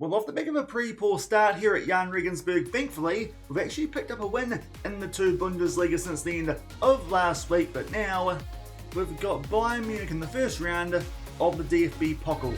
Well, off the back of a pretty poor start here at Jahn Regensburg, thankfully, we've actually picked up a win in the two Bundesliga since the end of last week, but now we've got Bayern Munich in the first round of the DFB-Pokal.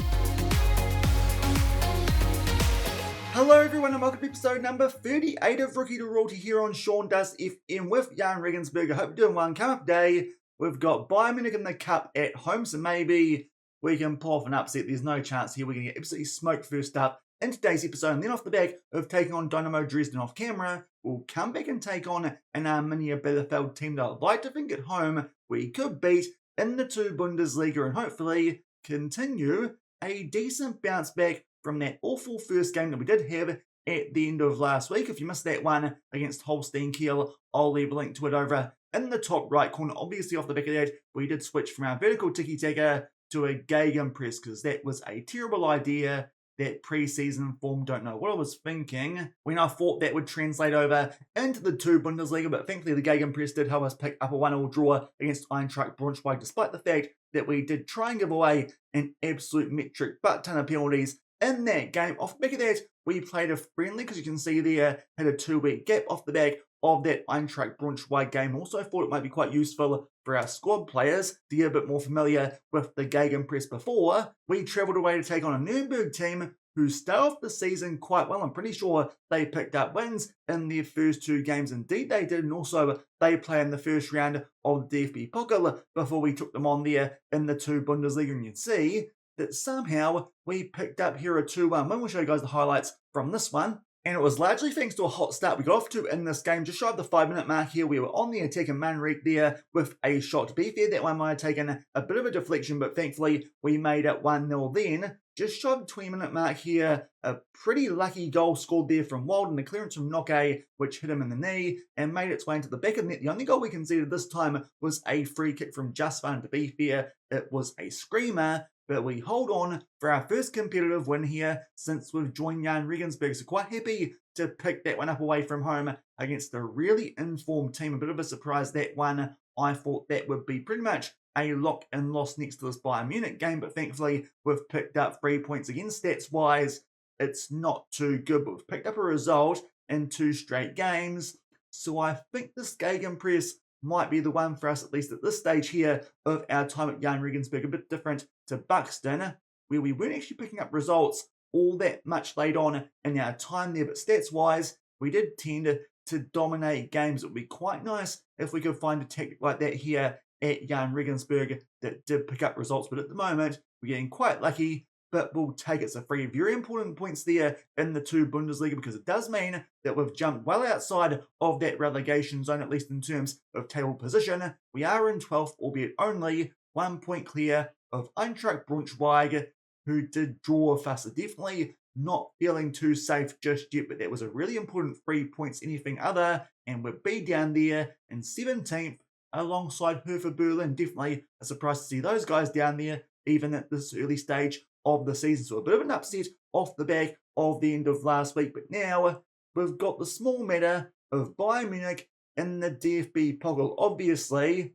Hello everyone and welcome to episode number 38 of Rookie to Royalty here on Shaun Does FM with Jahn Regensburg. I hope you're doing well. Coming up today, we've got Bayern Munich in the cup at home, so maybe we can pull off an upset. There's no chance here. We're going to get absolutely smoked first up in today's episode, and then off the back of taking on Dynamo Dresden off camera, we'll come back and take on an Arminia Bielefeld team that I'd like to think at home we could beat in the two Bundesliga and hopefully continue a decent bounce back from that awful first game that we did have at the end of last week. If you missed that one against Holstein Kiel, I'll leave a link to it over in the top right corner. Obviously off the back of that, we did switch from our vertical tiki-taka to a gegenpress because that was a terrible idea. That pre-season form, don't know what I was thinking when I thought that would translate over into the two Bundesliga, but thankfully the gegenpress did help us pick up a 1-1 draw against Eintracht Braunschweig, despite the fact that we did try and give away an absolute metric butt ton of penalties in that game. Off the back of that, we played a friendly, because you can see there, had a 2-week gap off the back of that Eintracht Braunschweig game. Also thought it might be quite useful for our squad players to get a bit more familiar with the gegenpress before we travelled away to take on a Nurnberg team who started off the season quite well. I'm pretty sure they picked up wins in their first two games. Indeed they did, and also they played in the first round of the DFB-Pokal before we took them on there in the two Bundesliga, and you'd see that somehow we picked up here a 2-1 win. We'll show you guys the highlights from this one. And it was largely thanks to a hot start we got off to in this game. Just shy of the 5-minute mark here, we were on the attack and Manrique there with a shot. To be fair, that one might have taken a bit of a deflection, but thankfully we made it 1-0 then. Just shy of the 20-minute mark here, a pretty lucky goal scored there from Walden, a clearance from Nokke, which hit him in the knee and made its way into the back of the net. The only goal we conceded this time was a free kick from Justvan. To be fair, it was a screamer, but we hold on for our first competitive win here since we've joined Jahn Regensburg. So quite happy to pick that one up away from home against a really informed team. A bit of a surprise, that one. I thought that would be pretty much a lock and loss next to this Bayern Munich game, but thankfully we've picked up 3 points. Again, stats-wise, it's not too good, but we've picked up a result in 2 straight games. So I think this gegenpress might be the one for us, at least at this stage here of our time at Jahn Regensburg. A bit different to Buxton, where we weren't actually picking up results all that much late on in our time there, but stats-wise, we did tend to dominate games. It would be quite nice if we could find a tactic like that here at Jahn Regensburg that did pick up results, but at the moment, we're getting quite lucky, but we'll take it. So 3 very important points there in the two Bundesliga, because it does mean that we've jumped well outside of that relegation zone, at least in terms of table position. We are in 12th, albeit only 1 point clear of Eintracht Braunschweig, who did draw with us. So definitely not feeling too safe just yet, but that was a really important 3 points, anything other, and we'd be down there in 17th alongside Hertha Berlin. Definitely a surprise to see those guys down there, even at this early stage of the season. So a bit of an upset off the back of the end of last week, but now we've got the small matter of Bayern Munich in the DFB-Pokal. Obviously,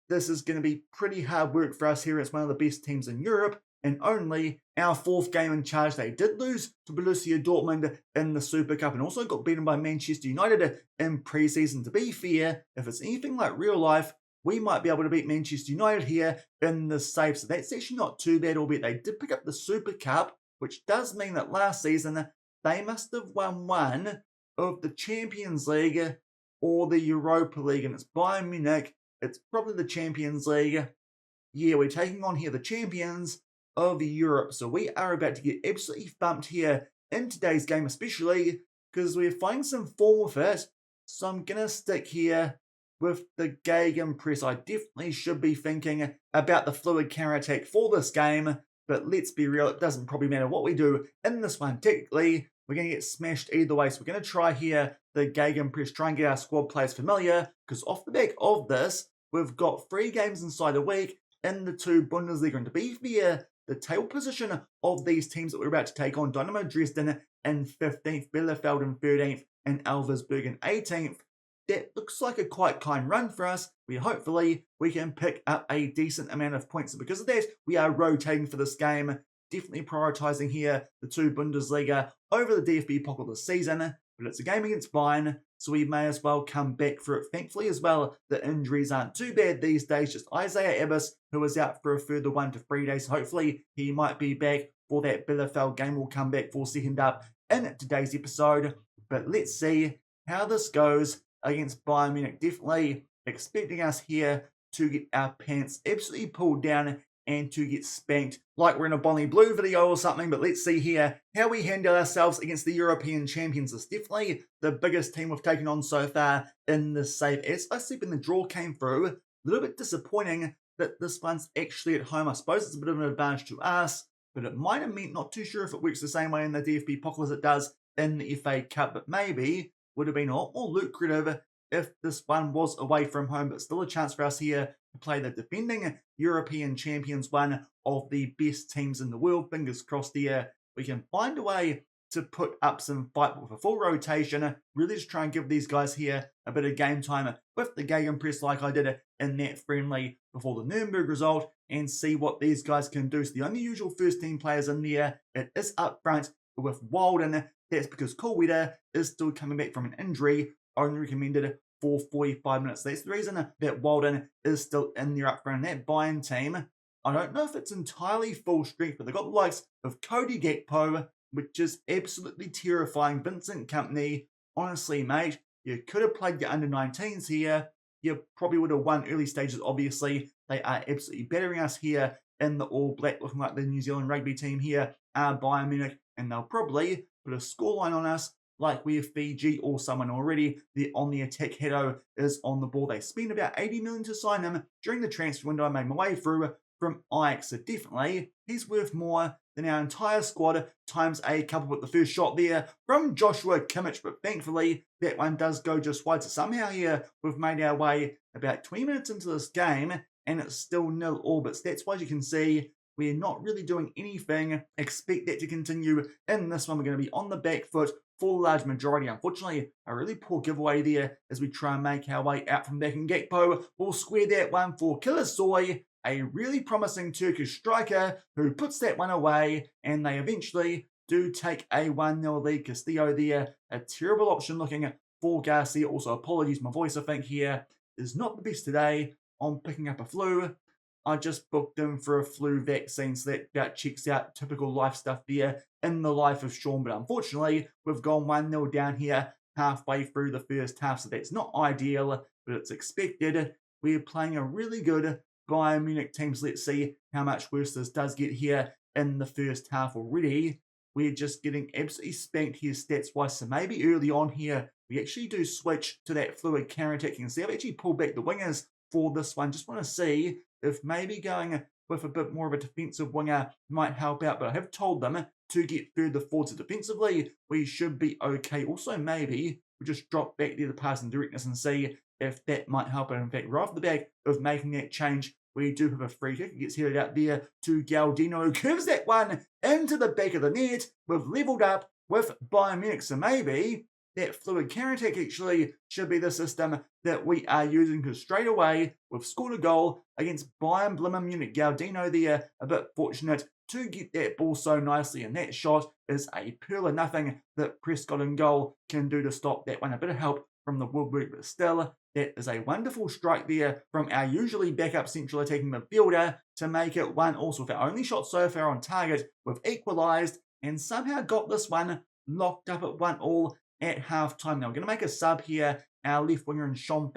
this is going to be pretty hard work for us here. It's one of the best teams in Europe, and only our 4th game in charge. They did lose to Borussia Dortmund in the Super Cup and also got beaten by Manchester United in pre-season. To be fair, if it's anything like real life, we might be able to beat Manchester United here in the safe. So that's actually not too bad, albeit they did pick up the Super Cup, which does mean that last season they must have won one of the Champions League or the Europa League, and it's Bayern Munich. It's probably the Champions League. Yeah, we're taking on here the champions of Europe. So we are about to get absolutely thumped here in today's game, especially because we're finding some form with it. So I'm going to stick here with the gegenpress. I definitely should be thinking about the fluid counter-attack for this game, but let's be real, it doesn't probably matter what we do in this one. Technically, we're going to get smashed either way. So we're going to try here the gegenpress, try and get our squad players familiar, because off the back of this, we've got 3 games inside a week in the two Bundesliga. And to be fair, the table position of these teams that we're about to take on, Dynamo Dresden in 15th, Bielefeld in 13th, and Elversberg in 18th, that looks like a quite kind run for us. Hopefully we can pick up a decent amount of points. And because of that, we are rotating for this game definitely prioritising here the two Bundesliga over the DFB-Pokal this season, but it's a game against Bayern, so we may as well come back for it. Thankfully as well, the injuries aren't too bad these days, just Isaiah Ebbers, who is out for a further 1 to 3 days. Hopefully he might be back for that Bielefeld game. We'll come back for second up in today's episode, but let's see how this goes against Bayern Munich. Definitely expecting us here to get our pants absolutely pulled down and to get spanked like we're in a Bonnie Blue video or something. But let's see here how we handle ourselves against the European champions. It's definitely the biggest team we've taken on so far in this save. As I said when the draw came through, a little bit disappointing that this one's actually at home. I suppose it's a bit of an advantage to us, but it might have meant, not too sure if it works the same way in the DFB-Pokal as it does in the FA Cup, but maybe would have been a lot more lucrative if this one was away from home, but still a chance for us here to play the defending European champions, one of the best teams in the world. Fingers crossed here we can find a way to put up some fight with a full rotation, really just try and give these guys here a bit of game time with the gegenpress like I did in that friendly before the Nurnberg result, and see what these guys can do. So the only usual first team players in there, it is up front with Walden. That's because Kohlweder is still coming back from an injury, only recommended for 45 minutes. That's the reason that Walden is still in there up front. That Bayern team, I don't know if it's entirely full strength, but they've got the likes of Cody Gakpo, which is absolutely terrifying. Vincent Kompany, honestly, mate, you could have played your under-19s here. You probably would have won early stages, obviously. They are absolutely battering us here in the All Black, looking like the New Zealand rugby team here, Bayern Munich, and they'll probably put a scoreline on us like we have Fiji or someone already. They're on the attack. Hedo is on the ball. They spent about 80 million to sign him during the transfer window. I made my way through from Ajax, so definitely he's worth more than our entire squad times a couple with the first shot there from Joshua Kimmich, but thankfully that one does go just wide. So somehow here we've made our way about 20 minutes into this game and it's still 0-0, but stats-wise you can see we're not really doing anything. Expect that to continue in this one. We're going to be on the back foot for the large majority. Unfortunately, a really poor giveaway there as we try and make our way out from back. And Gakpo will square that one for Kilasoy, a really promising Turkish striker who puts that one away, and they eventually do take a 1-0 lead. Castillo there, a terrible option looking for Garcia. Also, apologies, my voice I think here is not the best today. I'm picking up a flu. I just booked him for a flu vaccine, so that checks out typical life stuff there in the life of Shaun. But unfortunately, we've gone 1-0 down here halfway through the first half, so that's not ideal, but it's expected. We're playing a really good Bayern Munich team, so let's see how much worse this does get here in the first half already. We're just getting absolutely spanked here stats-wise, so maybe early on here, we actually do switch to that fluid counter-attack. You can see I've actually pulled back the wingers for this one. Just want to see if maybe going with a bit more of a defensive winger might help out, but I have told them to get further forward. So defensively, we should be okay. Also, maybe we just drop back there to passing directness and see if that might help out. In fact, right off the back of making that change, we do have a free kick. It gets headed out there to Galdino, who curves that one into the back of the net. We've levelled up with Bayern Munich, so maybe that fluid counter-attack actually should be the system that we are using, because straight away we've scored a goal against Bayern Munich. Galdino there, a bit fortunate to get that ball so nicely, and that shot is a pearl of nothing that Prescott in goal can do to stop that one. A bit of help from the woodwork, but still, that is a wonderful strike there from our usually backup central attacking midfielder to make it 1-1. So with our only shot so far on target, we've equalised and somehow got this one locked up at 1-1 at half-time. Now we're going to make a sub here. Our left winger in Shaun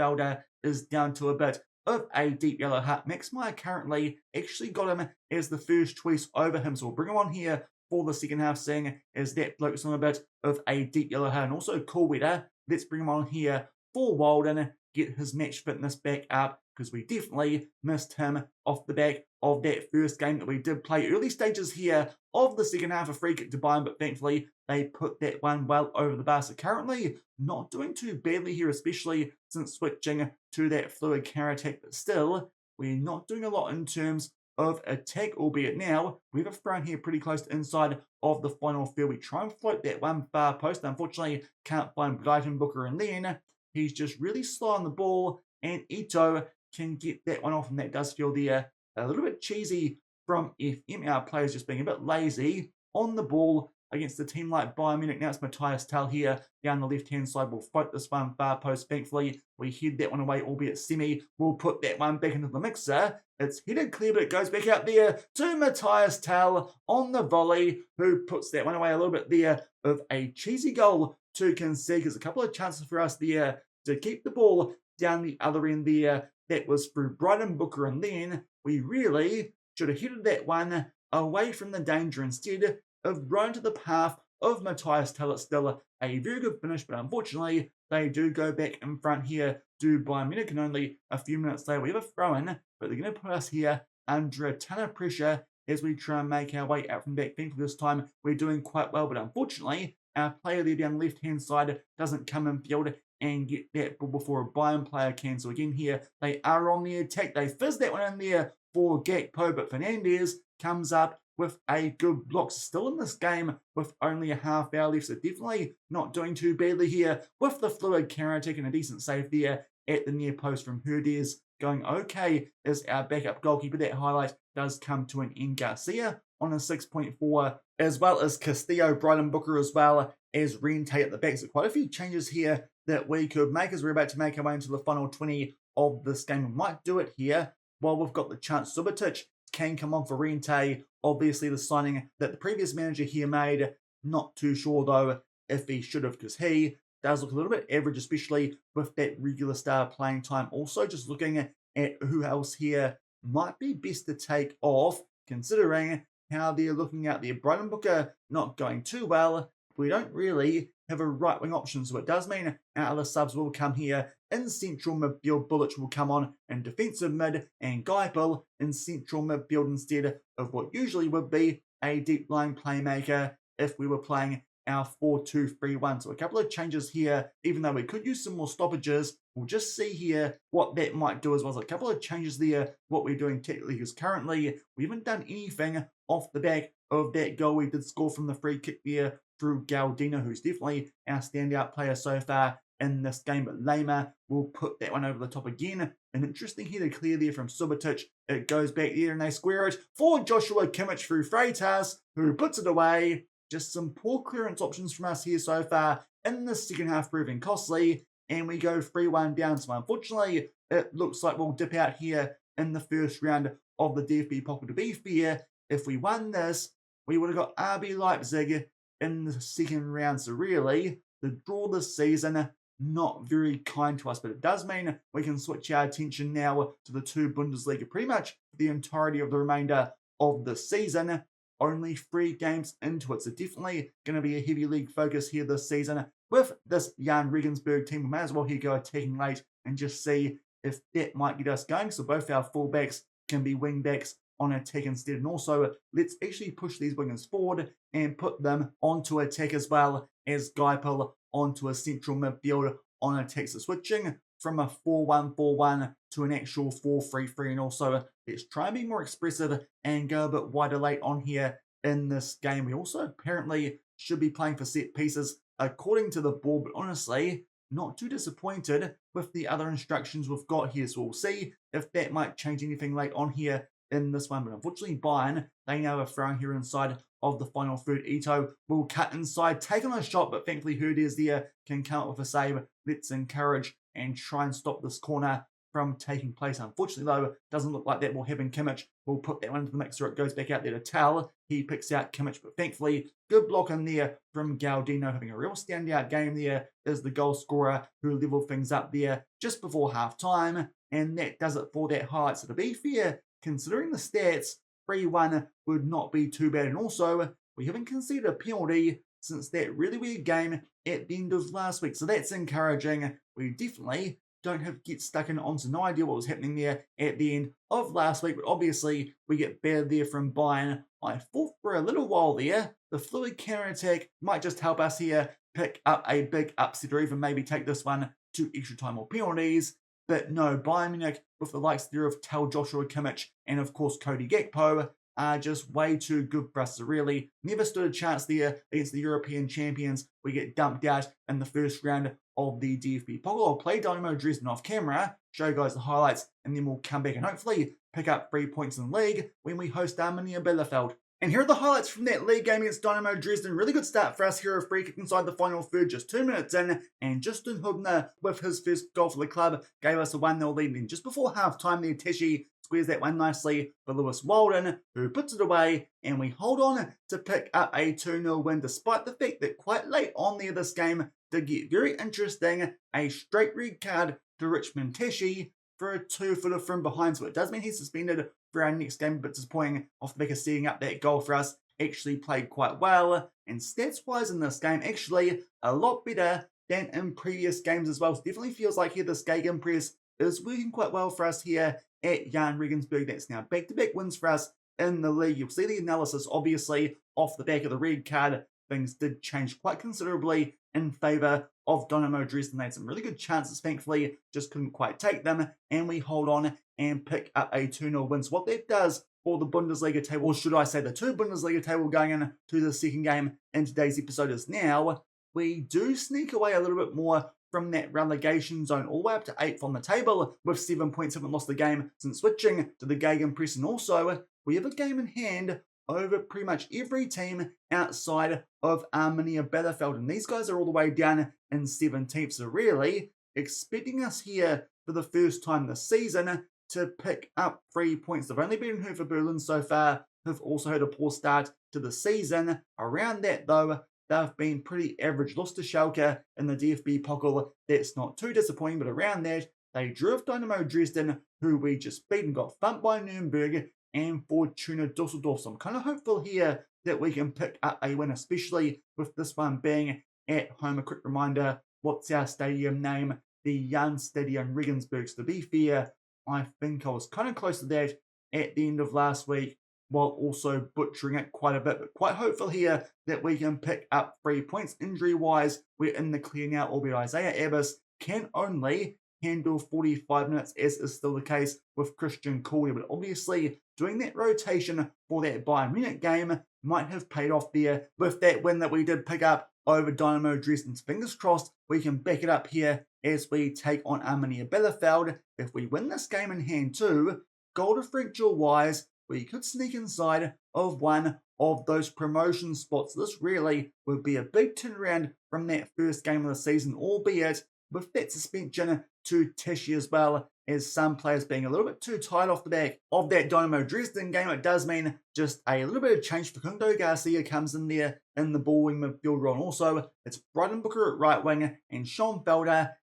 is down to a bit of a deep yellow hat. Max Meyer currently actually got him as the first choice over him, so we'll bring him on here for the second half, seeing as that bloke's on a bit of a deep yellow hat. And also Kohlweder, let's bring him on here for Walden, get his match fitness back up, because we definitely missed him off the back of that first game that we did play. Early stages here of the second half, a free kick to Bayern, but thankfully they put that one well over the bar. So currently not doing too badly here, especially since switching to that fluid counter-attack, but still we're not doing a lot in terms of attack, albeit now we have a front here pretty close to inside of the final field. We try and float that one far post. Unfortunately, can't find Booker, and then he's just really slow on the ball, and Ito can get that one off, and that does feel there a little bit cheesy from FM. Our players just being a bit lazy on the ball against a team like Bayern Munich. Now it's Matthias Tell here down the left-hand side. We'll float this one far post. Thankfully, we head that one away, albeit semi. We'll put that one back into the mixer. It's headed clear, but it goes back out there to Matthias Tell on the volley, who puts that one away a little bit there of a cheesy goal to concede. There's a couple of chances for us there to keep the ball down the other end there. That was through Brighton Booker, and then we really should have headed that one away from the danger instead of run to the path of Matthias Tell. It's still a very good finish, but unfortunately, they do go back in front here to Bayern Munich, and only a few minutes later we have a throw-in, but they're going to put us here under a ton of pressure as we try and make our way out from back. Thankfully, this time we're doing quite well, but unfortunately, our player there down the left-hand side doesn't come in field and get that ball before a Bayern player can. So again here, they are on the attack. They fizz that one in there for Gakpo, but Fernandez comes up with a good block. Still in this game with only a half hour left, so definitely not doing too badly here with the fluid counter-attack and a decent save there at the near post from Herdez. Going okay as our backup goalkeeper. That highlight does come to an end. Garcia on a 6.4, as well as Castillo, Brighton Booker, as well as Rente at the back. So quite a few changes here that we could make as we're about to make our way into the final 20 of this game. We might do it here while we've got the chance. Subotic can come on for Rente. Obviously, the signing that the previous manager here made, not too sure though if he should have, because he does look a little bit average, especially with that regular star playing time. Also, just looking at who else here might be best to take off, considering how they're looking out there. Brighton Booker not going too well. We don't really have a right-wing option, so it does mean our other subs will come here. In central midfield, Bullich will come on in defensive mid, and Geipel in central midfield instead of what usually would be a deep-lying playmaker if we were playing our 4-2-3-1. So a couple of changes here, even though we could use some more stoppages. We'll just see here what that might do as well. So a couple of changes there, what we're doing technically, because currently we haven't done anything off the back of that goal. We did score from the free kick there through Galdino, who's definitely our standout player so far in this game, but Lema will put that one over the top again. An interesting header clear there from Subotic. It goes back there and they square it for Joshua Kimmich through Freitas, who puts it away. Just some poor clearance options from us here so far in the second half, proving costly, and we go 3-1 down. So unfortunately, it looks like we'll dip out here in the first round of the DFB-Pokal. To be fair, if we won this, we would have got RB Leipzig in the second round. So really, the draw this season, not very kind to us, but it does mean we can switch our attention now to the two Bundesliga pretty much the entirety of the remainder of the season. Only 3 games into it, so definitely going to be a heavy league focus here this season with this Jahn Regensburg team. We may as well here go attacking late and just see if that might get us going. So both our fullbacks can be wing backs on attack instead, and also let's actually push these wingers forward and put them onto attack as well as Geipel onto a central midfield on attack. So switching from a 4-1-4-1 to an actual 4-3-3, and also let's try and be more expressive and go a bit wider late on here in this game. We also apparently should be playing for set pieces according to the board, but honestly, not too disappointed with the other instructions we've got here. So we'll see if that might change anything late on here in this one. But unfortunately, Bayern, they now are throwing here inside of the final third. Ito will cut inside, take on a shot, but thankfully Herdez there can come up with a save. Let's encourage and try and stop this corner from taking place. Unfortunately, though, it doesn't look like that will happen. Kimmich will put that one into the mixer. It goes back out there to Tell. He picks out Kimmich, but thankfully, good block in there from Galdino. Having a real standout game there is the goal scorer who leveled things up there just before half-time, and that does it for that highlight. So to be fair, considering the stats, 3-1 would not be too bad. And also, we haven't conceded a penalty since that really weird game at the end of last week. So that's encouraging. We definitely don't have to get stuck in onto no idea what was happening there at the end of last week. But obviously, we get better there from Bayern. I thought for a little while there, the fluid counter-attack might just help us here pick up a big upset or even maybe take this one to extra time or penalties. But no, Bayern Munich, with the likes there of Tell, Joshua Kimmich, and of course Cody Gakpo, are just way too good for us to really never stood a chance there against the European champions. We get dumped out in the first round of the DFB-Pokal. I'll play Dynamo Dresden off camera, show you guys the highlights, and then we'll come back and hopefully pick up 3 points in the league when we host Arminia Bielefeld. And here are the highlights from that league game against Dynamo Dresden. Really good start for us here. A free kick inside the final third, just 2 minutes in. And Justin Hubner, with his first goal for the club, gave us a 1-0 lead. And just before half-time there, Teshi squares that one nicely for Lewis Walden, who puts it away. And we hold on to pick up a 2-0 win, despite the fact that quite late on there this game did get very interesting. A straight red card to Richmond Teshi for a 2-footer from behind. So it does mean he's suspended for our next game, but disappointing off the back of setting up that goal for us. Actually played quite well, and stats-wise in this game, actually a lot better than in previous games as well. So definitely feels like here this Gegenpress is working quite well for us here at Jahn Regensburg. That's now back-to-back wins for us in the league. You'll see the analysis, obviously, off the back of the red card. Things did change quite considerably in favour of Dynamo Dresden. They had some really good chances, thankfully, just couldn't quite take them, and we hold on and pick up a 2-0 win. So what that does for the Bundesliga table, or should I say the 2 Bundesliga table going into the second game in today's episode, is now we do sneak away a little bit more from that relegation zone, all the way up to 8th on the table with 7 points. Haven't lost the game since switching to the Gegenpress, and also we have a game in hand over pretty much every team outside of Arminia Bielefeld, and these guys are all the way down in 17th, so really expecting us here for the first time this season to pick up 3 points. They've only been here for Berlin so far, have also had a poor start to the season. Around that though, they've been pretty average. Lost to Schalke in the DFB-Pokal, that's not too disappointing, but around that, they drew off Dynamo Dresden, who we just beat and got thumped by Nurnberg, and Fortuna Dusseldorf. So I'm kind of hopeful here that we can pick up a win, especially with this one being at home. A quick reminder, what's our stadium name? The Jahn Stadion Regensburg. So to be fair, I think I was kind of close to that at the end of last week, while also butchering it quite a bit. But quite hopeful here that we can pick up 3 points. Injury-wise, we're in the clear now, albeit Isaiah Abbas can only handle 45 minutes, as is still the case with Christian Collier. But obviously, doing that rotation for that Bayern Munich game might have paid off there with that win that we did pick up over Dynamo Dresden. Fingers crossed we can back it up here as we take on Arminia Bielefeld. If we win this game in hand too, goal differential-wise, we could sneak inside of one of those promotion spots. This really would be a big turnaround from that first game of the season, albeit with that suspension to Teshi as well, as some players being a little bit too tight off the back of that Dynamo Dresden game. It does mean just a little bit of change. for Facundo Garcia comes in there in the ball wing midfield role. And also, it's Brighton Booker at right wing and Shaun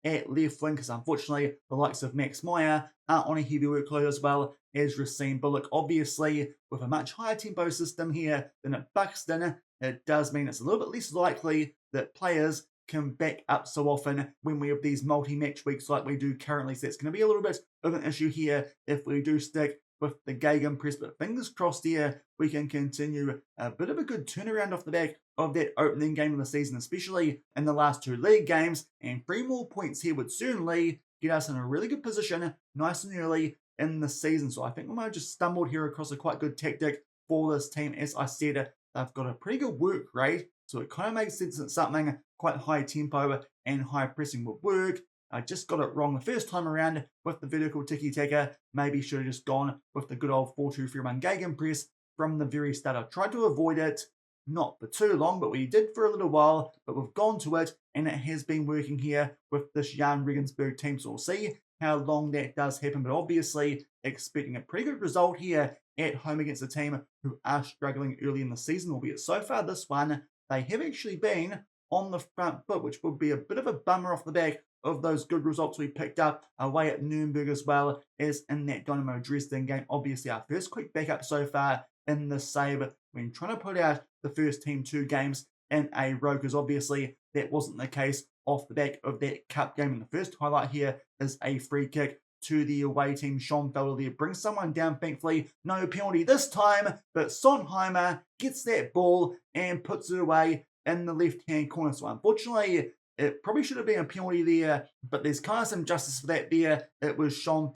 at left wing, because unfortunately the likes of Max Meyer are on a heavy workload, as well as Racine Bullock. Obviously, with a much higher tempo system here than at Buxton, it does mean it's a little bit less likely that players can back up so often when we have these multi-match weeks like we do currently. So it's going to be a little bit of an issue here if we do stick with the Gegenpress, but fingers crossed here we can continue a bit of a good turnaround off the back of that opening game of the season, especially in the last 2 league games, and 3 more points here would certainly get us in a really good position nice and early in the season. So I think we might have just stumbled here across a quite good tactic for this team. As I said, they've got a pretty good work rate, so it kind of makes sense that something quite high tempo and high pressing would work. I just got it wrong the first time around with the vertical tiki-taka. Maybe should have just gone with the good old 4-2-3-1 Gegenpress from the very start. I tried to avoid it, not for too long, but we did for a little while, but we've gone to it, and it has been working here with this Jahn Regensburg team. So we'll see how long that does happen, but obviously expecting a pretty good result here at home against a team who are struggling early in the season, albeit so far this one, they have actually been on the front foot, which would be a bit of a bummer off the back of those good results we picked up away at Nurnberg, as well as in that Dynamo Dresden game. Obviously, our first quick backup so far in the save when trying to put out the first team 2 games in a row, because obviously that wasn't the case off the back of that cup game. And the first highlight here is a free kick to the away team. Shaun there brings someone down, thankfully. No penalty this time, but Sonheimer gets that ball and puts it away in the left-hand corner. So unfortunately, it probably should have been a penalty there, but there's kind of some justice for that there. It was Shaun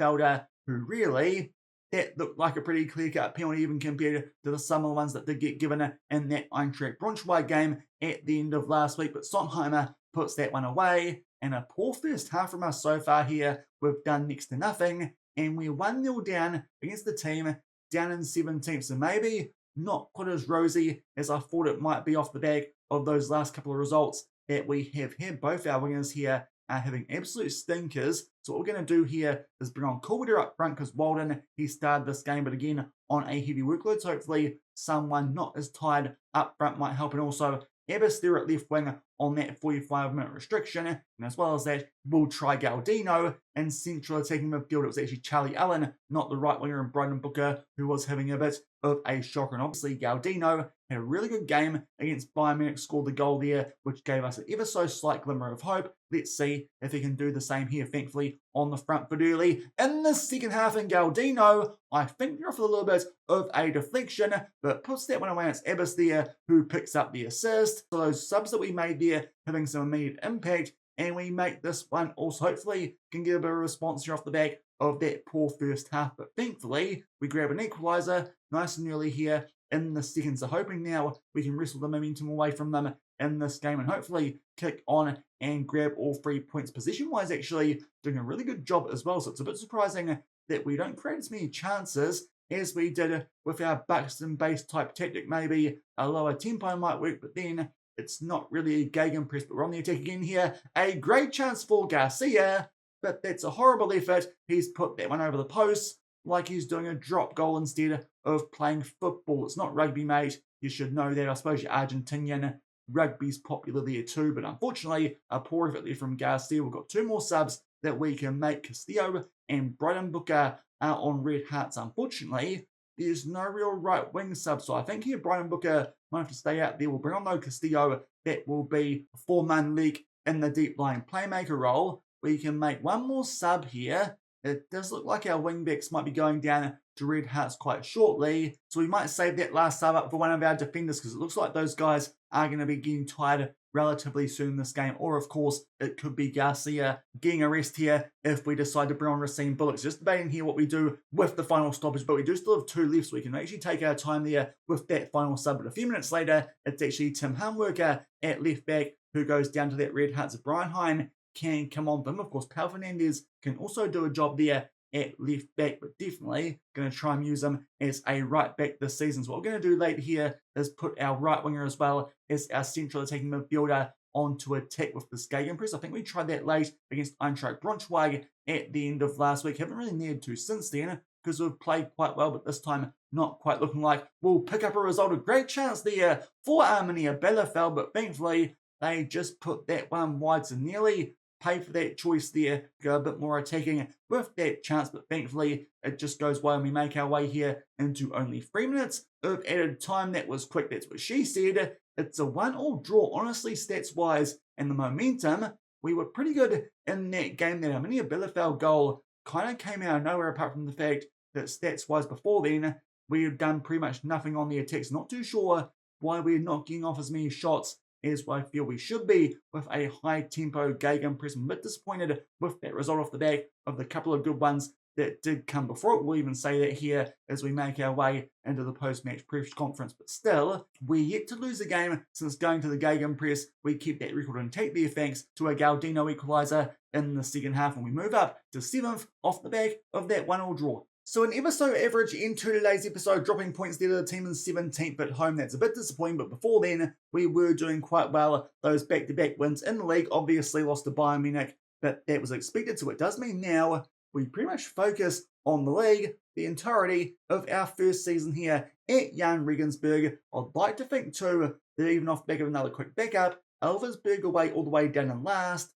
who really that looked like a pretty clear-cut penalty even compared to some of the ones that did get given in that Eintracht Braunschweig game at the end of last week. But Sontheimer puts that one away, and a poor first half from us so far here. We've done next to nothing, and we're 1-0 down against the team down in 17th. So maybe not quite as rosy as I thought it might be off the back of those last couple of results that we have had. Both our wingers here are having absolute stinkers. So what we're going to do here is bring on Coolwater up front because Walden, he started this game, but again, on a heavy workload. So hopefully someone not as tired up front might help. And also Abbas there at left wing on that 45-minute restriction. And as well as that, we'll try Galdino and central attacking midfield. It was actually Charlie Allen, not the right winger, and Bryden Booker, who was having a bit of a shocker. And obviously Galdino had a really good game against Bayern Munich, scored the goal there, which gave us an ever so slight glimmer of hope. Let's see if he can do the same here, thankfully, on the front foot early. In the second half in Galdino, I think they're off a little bit of a deflection, but puts that one away. It's Abbas there who picks up the assist. So those subs that we made there having some immediate impact, and we make this one also hopefully can get a bit of a response here off the back of that poor first half. But thankfully, we grab an equaliser nice and early here in the second. So hoping now we can wrestle the momentum away from them in this game and hopefully kick on and grab all 3 points. Position-wise, actually doing a really good job as well. So it's a bit surprising that we don't create as many chances as we did with our Buxton-based type tactic. Maybe a lower tempo might work, but then it's not really a gegenpress. But we're on the attack again here. A great chance for Garcia, but that's a horrible effort. He's put that one over the post like he's doing a drop goal instead of playing football. It's not rugby, mate. You should know that. I suppose you're Argentinian. Rugby's popular there too, but unfortunately, a poor effort there from Garcia. We've got 2 more subs that we can make. Castillo and Bryden Booker are on red hearts. Unfortunately, there's no real right wing sub, so I think here Bryden Booker might have to stay out there. We'll bring on though Castillo. That will be a 4-man league in the deep line playmaker role. We can make 1 more sub here. It does look like our wingbacks might be going down to red hearts quite shortly, so we might save that last sub up for one of our defenders because it looks like those guys are going to be getting tired relatively soon in this game. Or of course, it could be Garcia getting a rest here if we decide to bring on Racine Bullocks. Just debating here what we do with the final stoppage, but we do still have 2 left, so we can actually take our time there with that final sub. But a few minutes later, it's actually Tim Hamworker at left back who goes down to that red hearts. Of Brian Hine can come on for him. Of course, Pal Fernandez can also do a job there at left back, but definitely going to try and use him as a right back this season. So what we're going to do later here is put our right winger as well as our central attacking midfielder onto attack with this gegenpress. I think we tried that late against Eintracht Braunschweig at the end of last week. Haven't really needed to since then because we've played quite well, but this time not quite looking like we'll pick up a result. A great chance there for Arminia Bielefeld, but thankfully they just put that one wide, so nearly pay for that choice there, go a bit more attacking with that chance, but thankfully it just goes well and we make our way here into only 3 minutes of added time. That was quick, that's what she said. It's a 1-1 draw, honestly, stats-wise, and the momentum, we were pretty good in that game. That Arminia Bielefeld goal kind of came out of nowhere, apart from the fact that stats-wise before then, we had done pretty much nothing on the attacks. Not too sure why we're not getting off as many shots as I feel we should be with a high-tempo gegenpress. I'm a bit disappointed with that result off the back of the couple of good ones that did come before it. We'll even say that here as we make our way into the post-match press conference. But still, we're yet to lose a game since going to the gegenpress. We keep that record intact there thanks to a Galdino equaliser in the second half, and we move up to 7th off the back of that 1-1 draw. So an ever so average end to today's episode, dropping points there to the team in 17th at home. That's a bit disappointing, but before then, we were doing quite well. Those back-to-back wins in the league, obviously lost to Bayern Munich, but that was expected. So it does mean now we pretty much focus on the league the entirety of our first season here at Jahn Regensburg. I'd like to think too that even off the back of another quick backup, Elversberg away all the way down in last.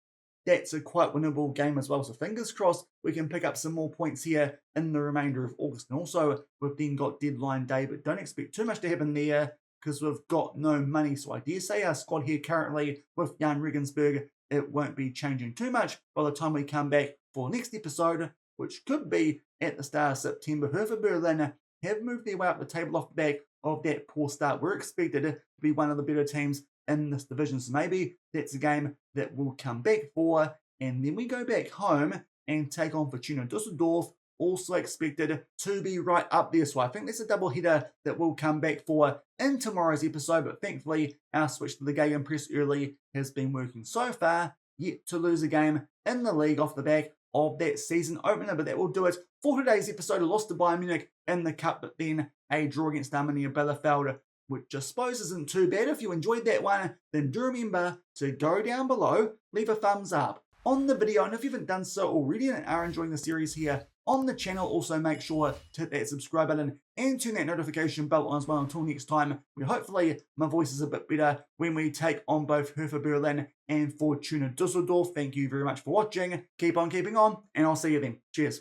That's a quite winnable game as well. So fingers crossed we can pick up some more points here in the remainder of August. And also, we've then got deadline day, but don't expect too much to happen there because we've got no money. So I dare say our squad here currently with Jahn Regensburg, it won't be changing too much by the time we come back for next episode, which could be at the start of September. Hertha Berlin have moved their way up the table off the back of that poor start. We're expected to be one of the better teams in this division, so maybe that's a game that we'll come back for, and then we go back home and take on Fortuna Dusseldorf, also expected to be right up there. So I think there's a double header that we'll come back for in tomorrow's episode, but thankfully our switch to the Gegenpress press early has been working so far, yet to lose a game in the league off the back of that season opener. But that will do it for today's episode. A loss to Bayern Munich in the cup, but then a draw against Arminia Bielefeld, which I suppose isn't too bad. If you enjoyed that one, then do remember to go down below, leave a thumbs up on the video, and if you haven't done so already and are enjoying the series here on the channel, also make sure to hit that subscribe button and turn that notification bell on as well. Until next time, where hopefully my voice is a bit better when we take on both Hertha Berlin and Fortuna Düsseldorf. Thank you very much for watching. Keep on keeping on, and I'll see you then. Cheers.